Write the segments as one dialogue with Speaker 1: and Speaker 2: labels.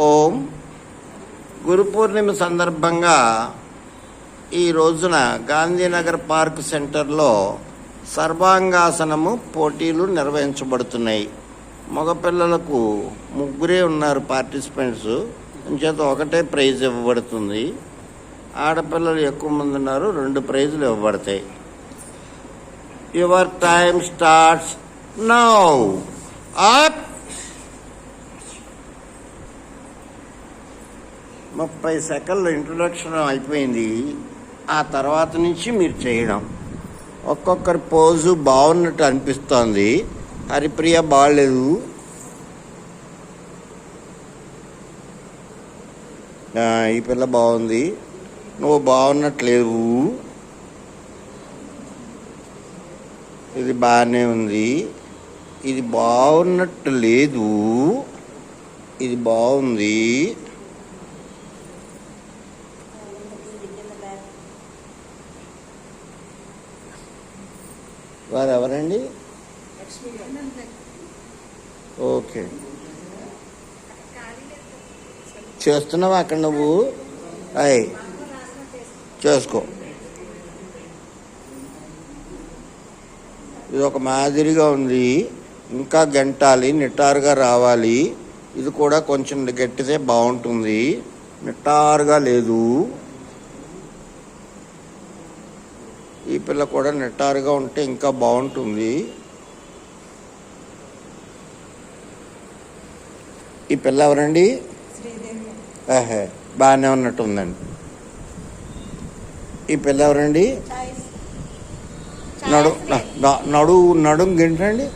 Speaker 1: ఓం. గురు పూర్ణిమ సందర్భంగా ఈ రోజున గాంధీనగర్ పార్క్ సెంటర్లో సర్వాంగాసనము పోటీలు నిర్వహించబడుతున్నాయి. మగపిల్లలకు 3 ఉన్నారు పార్టిసిపెంట్స్, అంచేత ఒకటే ప్రైజ్ ఇవ్వబడుతుంది. ఆడపిల్లలు ఎక్కువ మంది ఉన్నారు, 2 ప్రైజులు ఇవ్వబడతాయి. Your time starts now. Up. 30 సెకండ్లు ఇంట్రొడక్షన్ అయిపోయింది. ఆ తర్వాత నుంచి మీరు చేయడం. ఒక్కొక్కరి పోజు బాగున్నట్టు అనిపిస్తోంది. హరిప్రియ బాగలేదు. ఈ పిల్ల బాగుంది. నువ్వు బాగున్నట్లేవు. ఇది బాగానే ఉంది. ఇది బాగున్నట్టు లేదు. ఇది బాగుంది. వారు ఎవరండి? ఓకే, చేస్తున్నావా అక్కడ నువ్వు? అయ్ చేసుకో. ఇది ఒక మాదిరిగా ఉంది. ఇంకా గంటాలి, నిటారుగా రావాలి. ఇది కూడా కొంచెం గట్టిదే బాగుంటుంది. నిటారుగా లేదు. ఈ పిల్ల కూడా నిటారుగా ఉంటే ఇంకా బాగుంటుంది. ఈ పిల్ల ఎవరండి? బాగానే ఉన్నట్టుందండి. ఈ పిల్ల ఎవరండి? నడుం గింటండి.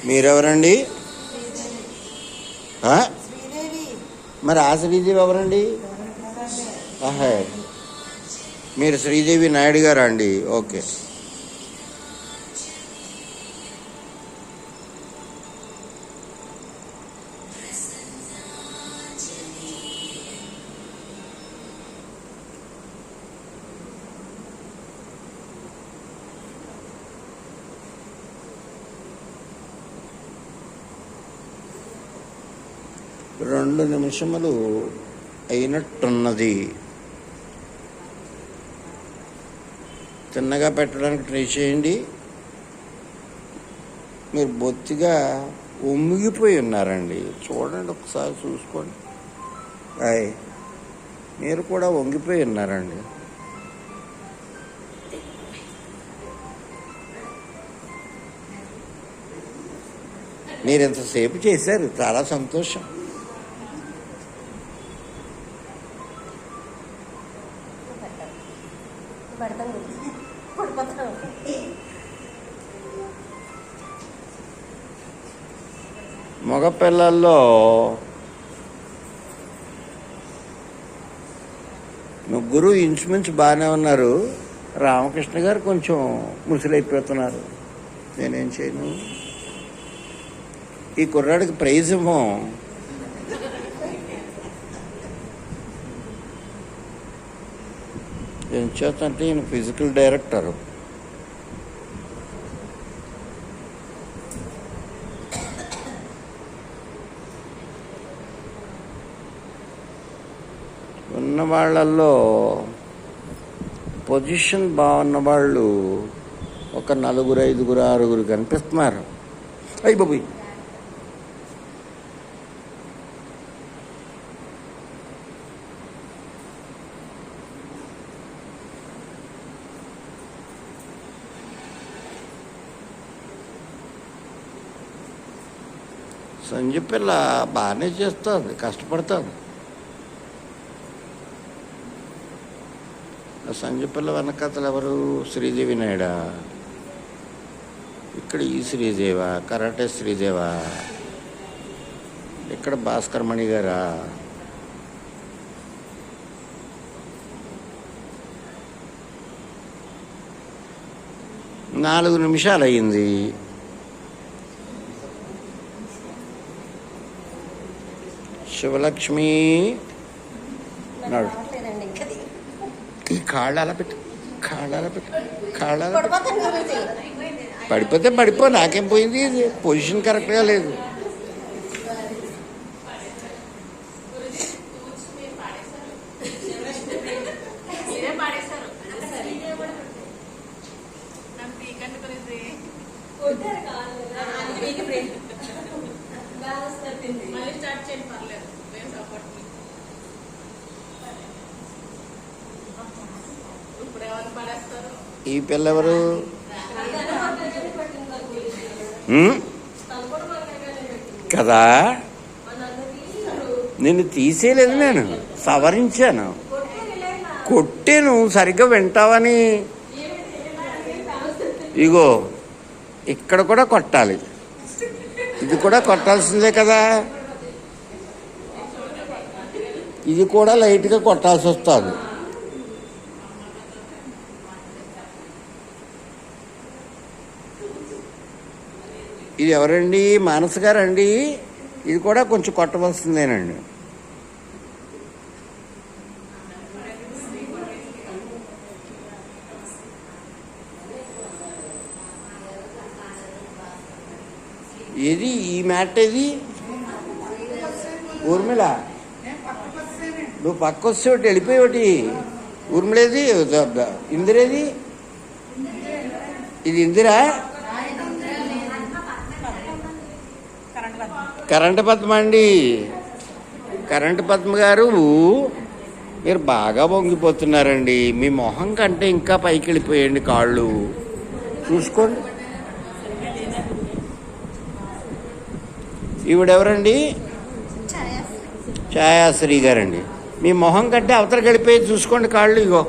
Speaker 1: మీరెవరండి? మరి ఆ శ్రీదేవి ఎవరండి? మీరు శ్రీదేవి నాయుడు గారా అండి? ఓకే. రెండు నిమిషములు అయినట్టున్నది. తిన్నగా పెట్టడానికి ట్రై చేయండి. మీరు బొత్తిగా ఉమ్మిగిపోయి ఉన్నారండి. చూడండి, ఒకసారి చూసుకోండి. మీరు కూడా వంగిపోయి ఉన్నారండి. మీరు ఇంతసేపు చేశారు, చాలా సంతోషం. మగపిల్లల్లో ముగ్గురు ఇంచుమించు బాగానే ఉన్నారు. రామకృష్ణ గారు కొంచెం ముసిలైపోతున్నారు. నేనేం చేయను. ఈ కుర్రాడికి ప్రైజ్ ఏమో. ఏం చేస్తంటే ఈయన ఫిజికల్ డైరెక్టరు. ఉన్న వాళ్ళల్లో పొజిషన్ బాగున్న వాళ్ళు ఒక 4, 5, 6 కనిపిస్తున్నారు. అయ్యి బాబోయ్. సంజయ్ పిల్ల బాగానే చేస్తుంది, కష్టపడుతుంది. సంజయ్ పిల్ల వెనకతలు ఎవరు? శ్రీదేవి నాయుడా? ఇక్కడ ఈ శ్రీదేవా? కరాటే శ్రీదేవా? ఇక్కడ భాస్కర్ మణి గారా? నాలుగు నిమిషాలు అయ్యింది. శివలక్ష్మి నడు. ఈ కాళ్ళు అలా పెట్టు, కాళ్ళు అలా పెట్టు, కాళ్ళు అలా పడిపోతే పడిపో, నాకేం పోయింది. పొజిషన్ కరెక్ట్గా లేదు. ఈ పిల్ల ఎవరు? కదా, నిన్ను తీసేయలేదు, నేను సవరించాను, కొట్టాను సరిగ్గా వింటావని. ఇగో ఇక్కడ కూడా కొట్టాలి, ఇది కూడా కొట్టాల్సిందే కదా, ఇది కూడా లైట్గా కొట్టాల్సి వస్తుంది. ఇది ఎవరండి? మానస గారండి. ఇది కూడా కొంచెం కొట్టవలసిందేనండి. ఏది ఈ మ్యాట్? ఏది ఊర్మిళ? నువ్వు పక్క వస్తే ఒకటి వెళ్ళిపోయి ఒకటి. ఊర్మిళేది? ఇందిరేది? ఇది ఇందిరా? కరెంటు పద్మ అండి. కరెంటు పద్మ గారు, మీరు బాగా పొంగిపోతున్నారండి. మీ మొహం కంటే ఇంకా పైకి వెళ్ళిపోయండి కాళ్ళు, చూసుకోండి. ఈవిడెవరండి? ఛాయాశ్రీ గారండి. మీ మొహం కంటే అవతలకి వెళ్ళిపోయి చూసుకోండి కాళ్ళు. ఇగో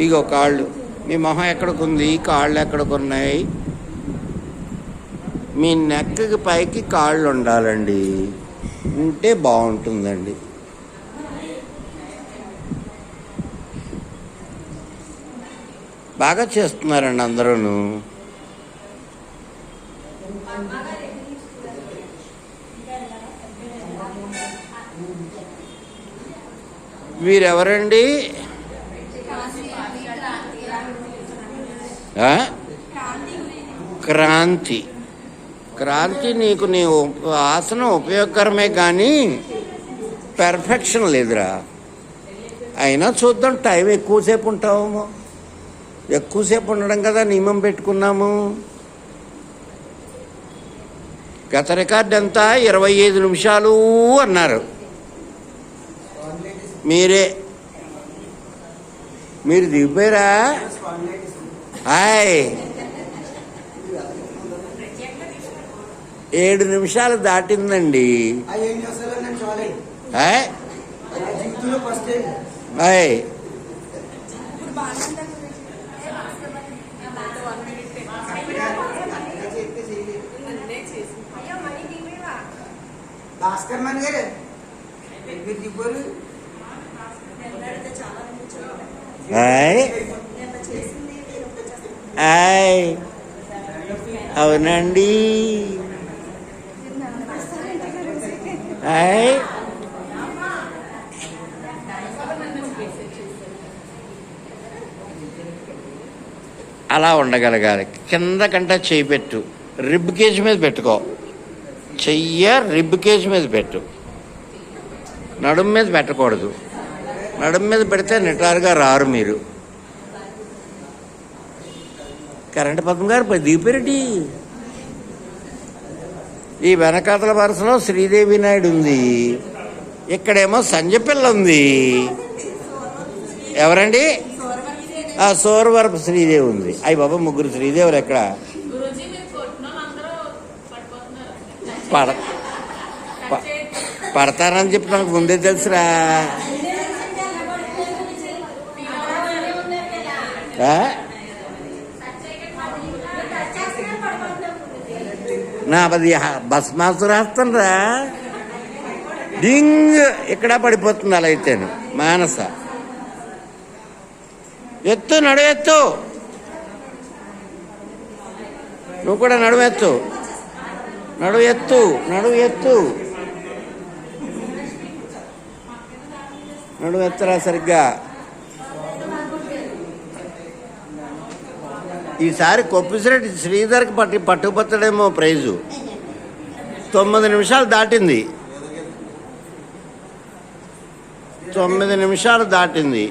Speaker 1: ఇగో కాళ్ళు. మీ మొహం ఎక్కడికుంది, కాళ్ళు ఎక్కడికున్నాయి? మీ నెక్కకి పైకి కాళ్ళు ఉండాలండి, ఉంటే బాగుంటుందండి. బాగా చేస్తున్నారండి అందరూ. వీరెవరండి? క్రాంతి. క్రాంతి, నీకు నీ ఆసనం ఉపయోగకరమే కానీ పెర్ఫెక్షన్ లేదురా. అయినా చూద్దాం, టైం ఎక్కువసేపు ఉంటాము. ఎక్కువసేపు ఉండడం కదా నియమం పెట్టుకున్నాము. గత రికార్డు ఎంత? 25 నిమిషాలు అన్నారు. మీరు దిగిపోయారా? హాయ్, 7 నిమిషాలు దాటిందండి. హాయ్,
Speaker 2: భాస్కర్ మన్ గారు
Speaker 1: అవునండి. అలా ఉండగలగాలి. కింద కంటే చెయ్యి పెట్టు, రిబ్ కేజ్ మీద పెట్టుకో. చెయ్య రిబ్ కేజ్ మీద పెట్టు, నడుము మీద పెట్టకూడదు. నడుము మీద పెడితే నిటారుగా రారు మీరు. కరెంటు పద్మ గారు దిగిపోయారటి. ఈ వెనకాతల వరుసలో శ్రీదేవి నాయుడు ఉంది, ఇక్కడేమో సంజపిల్ల ఉంది. ఎవరండి? సోరవరపు శ్రీదేవి ఉంది. అయ్యి బాబా, ముగ్గురు శ్రీదేవులు ఎక్కడ? పడతారని చెప్పి నాకు ముందే తెలుసురా. నా అది భస్మాసు రాస్తాను రా. డింగ్, ఇక్కడ పడిపోతుంది. అలా అయితేను మానస ఎత్తు, నడువు ఎత్తు. నువ్వు కూడా నడువు ఎత్తు, నడువు ఎత్తు, నడువు ఎత్తు, నడువు ఎత్తరా సరిగ్గా. ఈసారి కొప్పిసిరెడ్డి శ్రీధర్కి పట్టుకుపోతాడేమో ప్రైజు. 9 నిమిషాలు దాటింది. 9 నిమిషాలు దాటింది.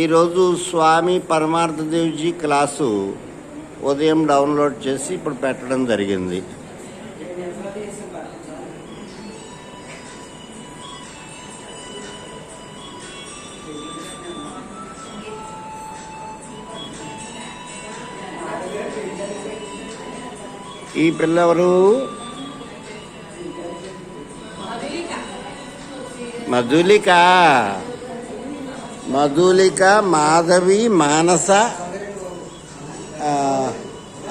Speaker 1: ఈరోజు స్వామి పరమార్థదేవ్జీ క్లాసు ఉదయం డౌన్లోడ్ చేసి ఇప్పుడు పెట్టడం జరిగింది. ఈ పిల్ల ఎవరు? మధులిక. మధులిక, మాధవి, మానస.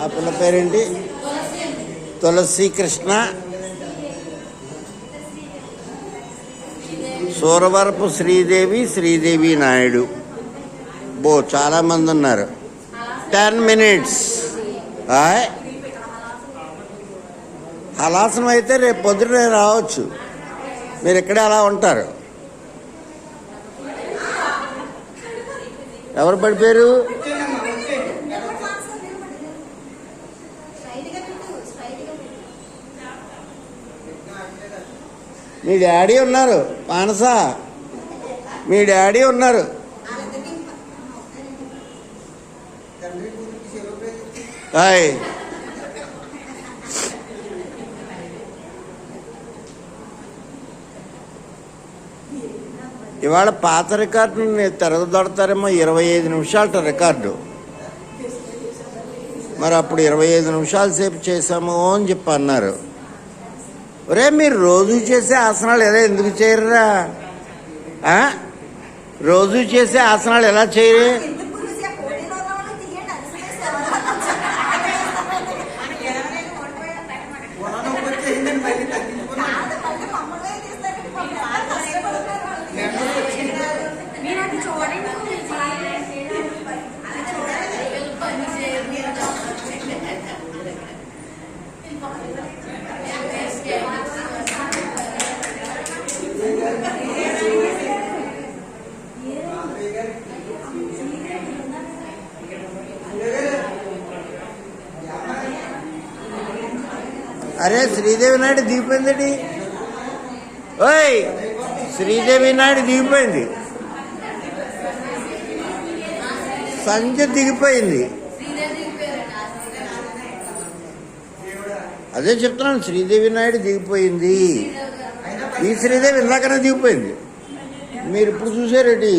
Speaker 1: ఆ పిల్ల పేరేంటి? తులసి కృష్ణ, సూరవరపు శ్రీదేవి, శ్రీదేవి నాయుడు. చాలామంది ఉన్నారు. 10 minutes. హలాసనం అయితే రేపు పొద్దునే రావచ్చు. మీరు ఇక్కడే అలా ఉంటారు. ఎవరు పడిపోయారు? మీ డాడీ ఉన్నారు. మానస, మీ డాడీ ఉన్నారు. హాయ్. ఇవాళ పాత రికార్డుని తిరగదొడతారేమో. 25 నిమిషాలట రికార్డు. మరి అప్పుడు 25 నిమిషాల సేపు చేసాము అని చెప్పి అన్నారు. ఒరే, మీరు రోజు చేసే ఆసనాలు ఎలా ఎందుకు చేయరురా? రోజు చేసే ఆసనాలు ఎలా చేయరు? అరే, శ్రీదేవి నాయుడు దిగిపోయిందండి. ఓయ్, శ్రీదేవి నాయుడు దిగిపోయింది. సంజ దిగిపోయింది. అదే చెప్తున్నాను, శ్రీదేవి నాయుడు దిగిపోయింది. ఈ శ్రీదేవి ఇందాకనే దిగిపోయింది. మీరు ఇప్పుడు చూసారేంటి?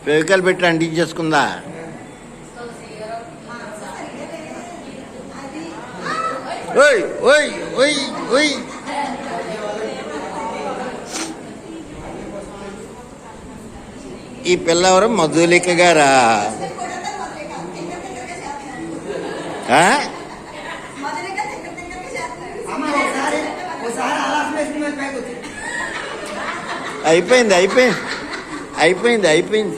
Speaker 1: ఫెవికల్ పెట్టి అంటించేసుకుందా? ఓయ్ ఓయ్ ఓయ్ ఓయ్. ఈ పిల్ల ఎవరు? మధులిక గారా? అయిపోయింది అయిపోయింది అయిపోయింది అయిపోయింది.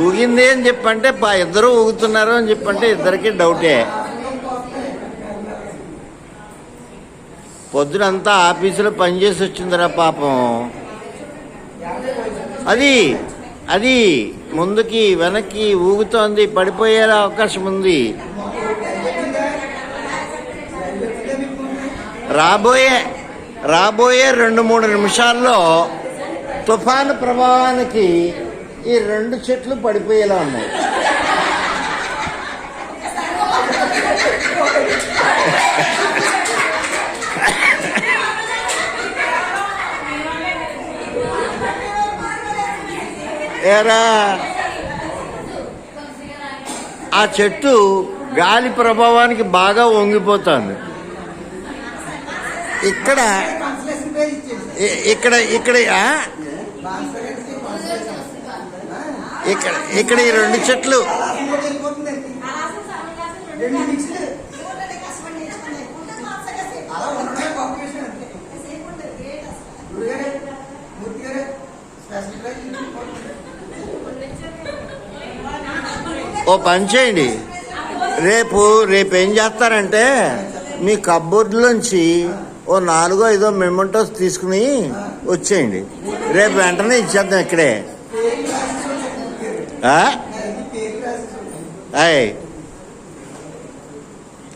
Speaker 1: ఊగింది అని చెప్పంటే ఇద్దరు ఊగుతున్నారు అని చెప్పంటే ఇద్దరికి డౌటే. పొద్దునంతా ఆఫీసులో పనిచేసి వచ్చిందిరా పాపం. అది అది ముందుకి వెనక్కి ఊగుతోంది. పడిపోయే అవకాశం ఉంది. రాబోయే 2-3 నిమిషాల్లో తుఫాను ప్రభావానికి ఈ 2 చెట్లు పడిపోయేలా ఉన్నాయి. ఏరా, ఆ చెట్టు గాలి ప్రభావానికి బాగా వంగిపోతుంది. ఇక్కడ ఇక్కడ ఇక్కడ ఇక్కడ ఇక్కడ ఈ 2 చెట్లు ఓ పని చేయండి. రేపు ఏం చేస్తారంటే మీ కబ్బోర్డులోంచి ఓ 4-5 మెమెంటోస్ తీసుకుని వచ్చేయండి. రేపు వెంటనే ఇచ్చేద్దాం ఇక్కడే.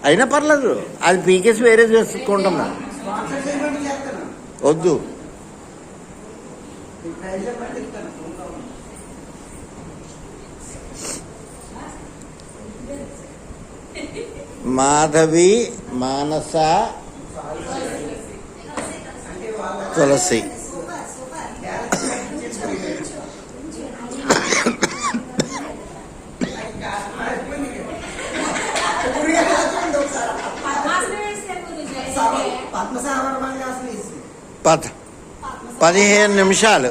Speaker 1: అయినా పర్లేదు, అది పీకేసి వేరే చేసుకుంటున్నా. వద్దు. మాధవి, మానస, తులసి. 15 నిమిషాలు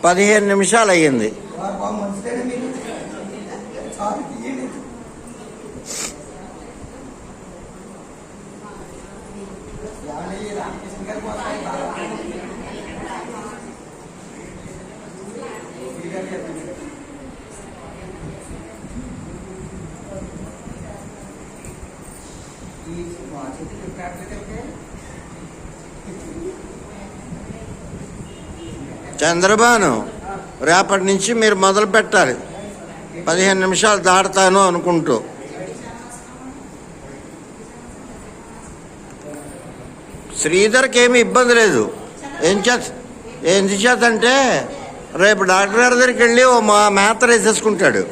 Speaker 1: 15 నిమిషాలు అయ్యింది.
Speaker 2: బాబు మంచిదేనా మీరు చాలు తీయండి. ఏమండి, రామకృష్ణ గారి కోసం ఈ మా చేతులు ప్రాక్టికల్గా
Speaker 1: చంద్రబాను రేపటి నుంచి మీరు మొదలు పెట్టాలి. 15 నిమిషాలు దాటుతాను అనుకుంటూ. శ్రీధర్కి ఏమీ ఇబ్బంది లేదు. ఎందుచేతంటే రేపు డాక్టర్ గారి దగ్గరికి వెళ్ళి ఓ మాత్ర వేసేసుకుంటాడు.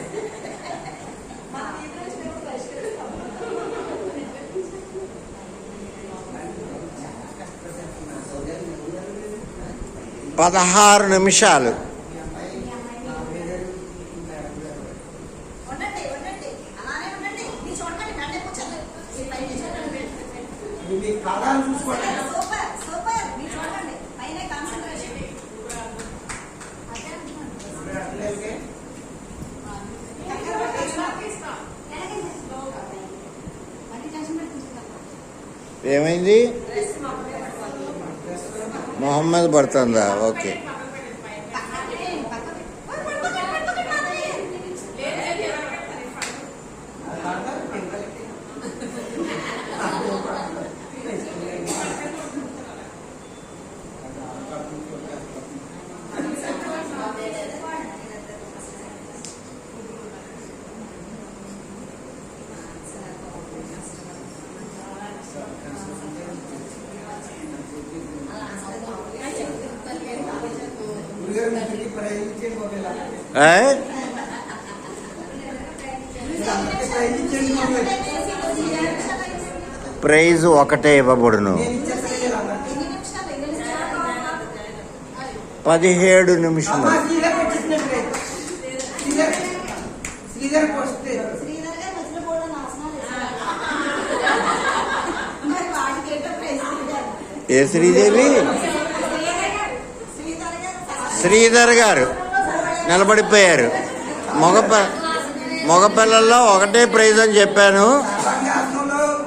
Speaker 1: పదహారు నిమిషాలు.
Speaker 2: మీ కాలాలు చూసుకోండి.
Speaker 1: ఏమైంది? మొహమ్మద్ పడుతుందా? ఓకే. ప్రైజ్ ఒకటే ఇవ్వబడును. 17 నిమిషములు. ఏ శ్రీదేవి? శ్రీధర్ గారు నిలబడిపోయారు. మగపిల్లల్లో ఒకటే ప్రైజ్ అని చెప్పాను.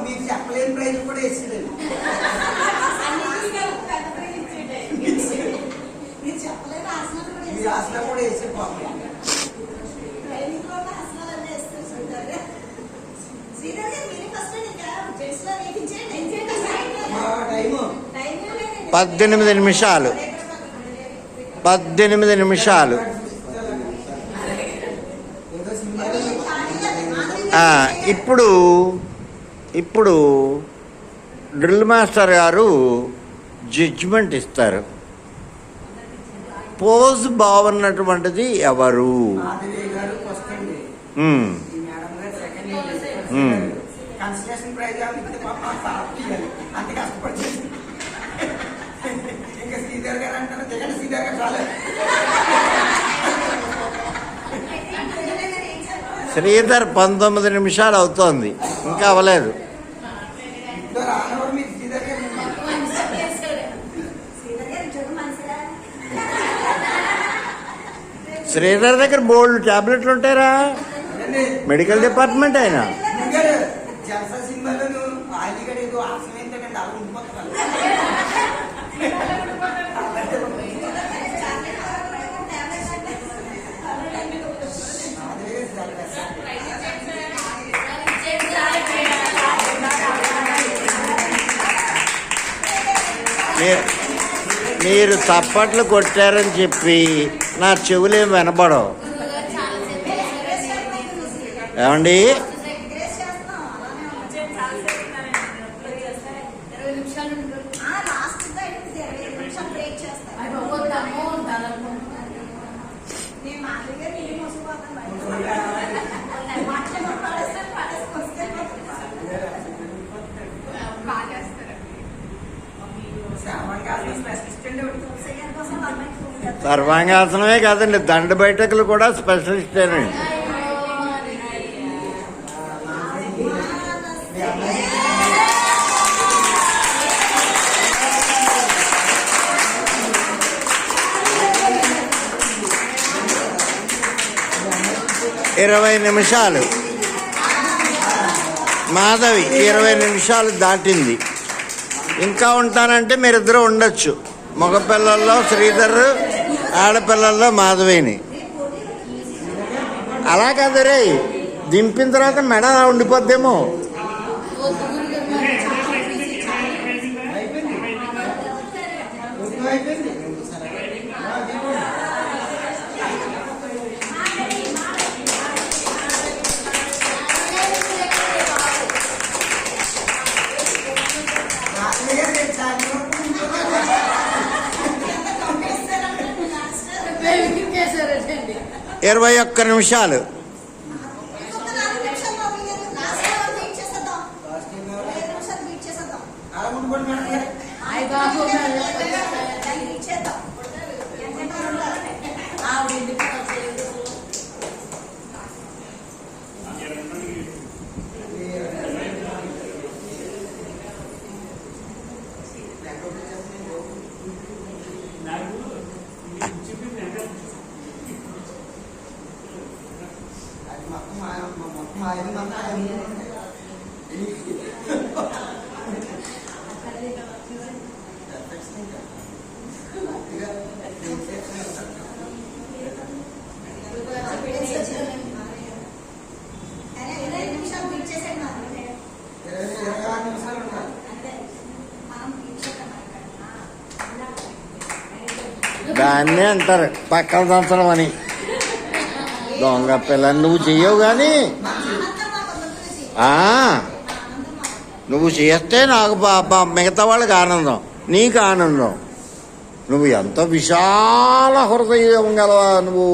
Speaker 2: మీకు చెప్పలేని ప్రైజ్ కూడా వేసేది. మీరు ఆసనం కూడా వేసే పాపం. టైము
Speaker 1: 18 నిమిషాలు. 18 నిమిషాలు. ఇప్పుడు డ్రిల్ మాస్టర్ గారు జడ్జిమెంట్ ఇస్తారు. పోజ్ బాగున్నటువంటిది ఎవరు?
Speaker 2: కన్సలేషన్ ప్రైజ్ అంత కష్టపడి ఇంకా శ్రీధర్ గారు అంటారు. జగన్ శ్రీధర్ గారు చాలు.
Speaker 1: శ్రీధర్ 19 నిమిషాలు అవుతోంది, ఇంకా అవ్వలేదు. శ్రీధర్ దగ్గర బోల్డ్ టాబ్లెట్లు ఉంటారా? మెడికల్ డిపార్ట్మెంట్ అయినా
Speaker 2: జలసా సినిమాలోను ఆలిగడ ఏదో ఆసనం ఏంటంటే అలా ఉండిపోతున్నారు.
Speaker 1: మీరు చప్పట్లు కొట్టారని చెప్పి నా చెవులేం వినపడవు. ఏమండి? సర్వాంగాసనమే కాదండి, దండ బయటకులు కూడా స్పెషలిస్టేనండి. 20 నిమిషాలు. మాధవి 20 నిమిషాలు దాటింది. ఇంకా ఉంటానంటే మీరిద్దరూ ఉండొచ్చు. మగపిల్లల్లో శ్రీధర్, ఆడపిల్లల్లో మాధవిని. అలా కాదు రే, దింపిన తర్వాత మెడ ఉండిపోద్దేమో. ఇరవై 21 నిమిషాలు. దాన్నే అంటారు పక్కన దంచడం అని. దొంగ పిల్లని నువ్వు చెయ్యవు కానీ నువ్వు చేస్తే నాకు మిగతా వాళ్ళకి ఆనందం, నీకు ఆనందం. నువ్వు ఎంత విశాల హృదయం గలవా నువ్వు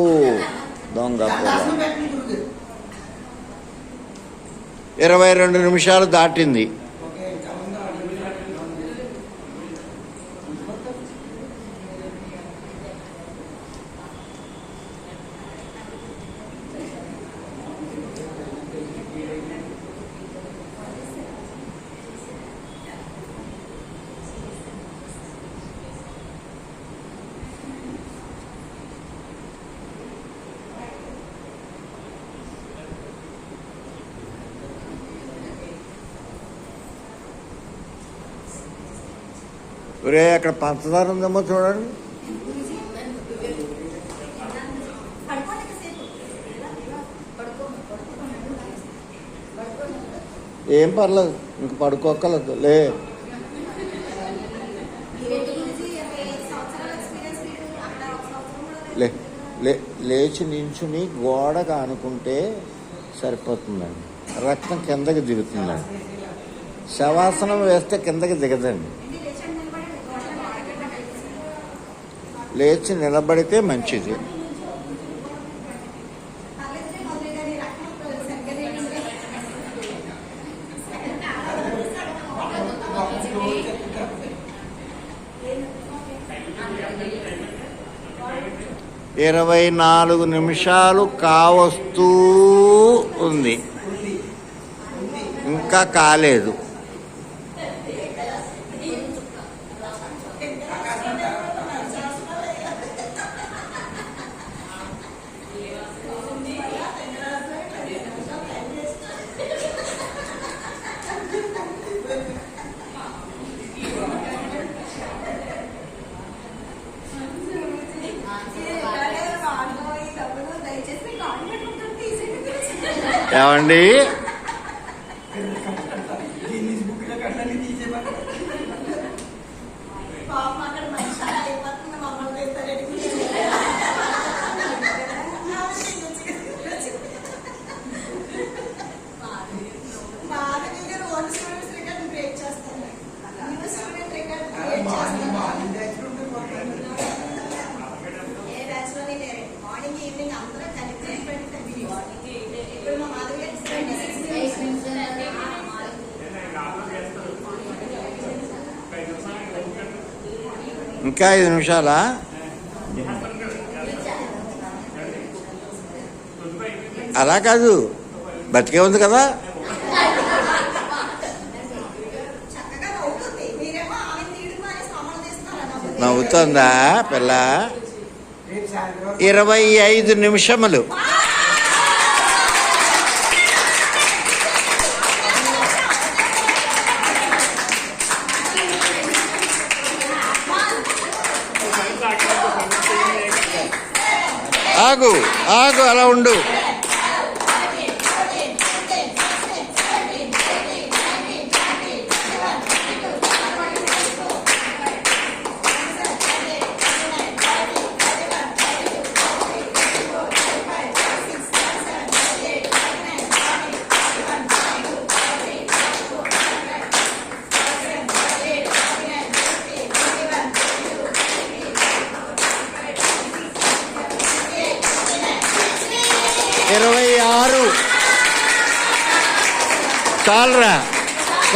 Speaker 1: దొంగ పిల్ల. 22 నిమిషాలు దాటింది. ఒరే అక్కడ పంచదార ఉందేమో చూడండి. ఏం పర్లేదు, ఇంక పడుకోక్కర్లేదు. లేచి నించుని గోడ కానుకుంటే సరిపోతుందండి. రక్తం కిందకి దిగుతుందండి. శవాసనం వేస్తే కిందకి దిగదండి. లేచి నిలబడితే మంచిది. ఇరవై 24 నిమిషాలు కావస్తూ ఉంది, ఇంకా కాలేదు. ఏమండి ఇంకా 5 నిమిషాలా? అలా కాదు, బతికే ఉంది కదా. నవ్వుతుందా పిల్ల? 25 నిమిషములు. ఆగు ఆగు అలా ఉండు. ఇరవై 26 చాలరా.